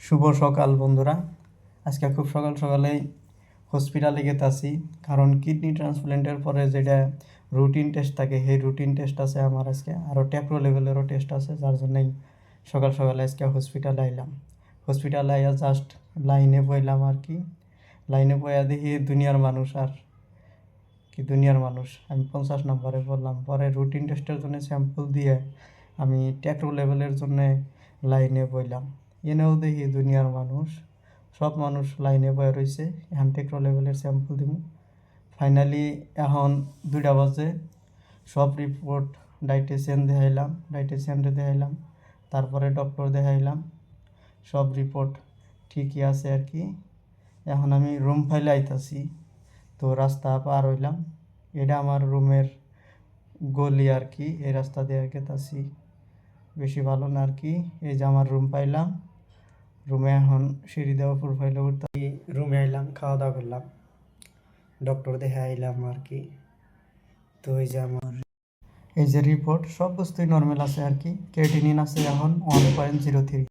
শুভ সকাল বন্ধুরা। আজকে খুব সকাল সকালেই হসপিটালে গেতাছি, কারণ কিডনি ট্রান্সপ্লান্টের পরে যেটা রুটিন টেস্ট থাকে সেই রুটিন টেস্ট আছে আমার আজকে, আরও ট্যাক্রো লেভেলেরও টেস্ট আছে, যার জন্যই সকাল সকালে আজকে হসপিটালে আইলাম। হসপিটালে আইয়া জাস্ট লাইনে বইলাম আর কি। লাইনে বইয়া দেখি দুনিয়ার মানুষ, আর কি দুনিয়ার মানুষ। আমি 50 নম্বরে বললাম, পরে রুটিন টেস্টের জন্য স্যাম্পল দিয়ে আমি ট্যাক্রো লেভেলের জন্য লাইনে বইলাম। এনেও দেখি দুনিয়ার মানুষ, সব মানুষ লাইনে বয়ে রয়েছে। এখন ট্যাক্রো লেভেলের স্যাম্পল দিব। ফাইনালি এখন 2টা বাজে, সব রিপোর্ট ডাইটেশিয়ানরে দেখাইলাম, তারপরে ডক্টর দেখাইলাম, সব রিপোর্ট ঠিকই আছে আর কি। এখন আমি রুম ফাইলে আইতাছি, তো রাস্তা পার হইলাম। এটা আমার রুমের গলি আর কি, এই রাস্তা দিয়ে গেতাছি। বেশি ভালো না আর কি। এই যে আমার রুম পাইলাম, রুমে এখন সিঁড়ি দেওয়া প্রোফাইলে উঠতে রুমে আইলাম, খাওয়া দাওয়া করলাম, ডক্টর দেখে আইলাম আর কি। তো এই যে আমার এই যে রিপোর্ট, সব বস্তুই নর্মাল আছে আর কি। ক্রিয়েটিনিন আছে এখন 1.03।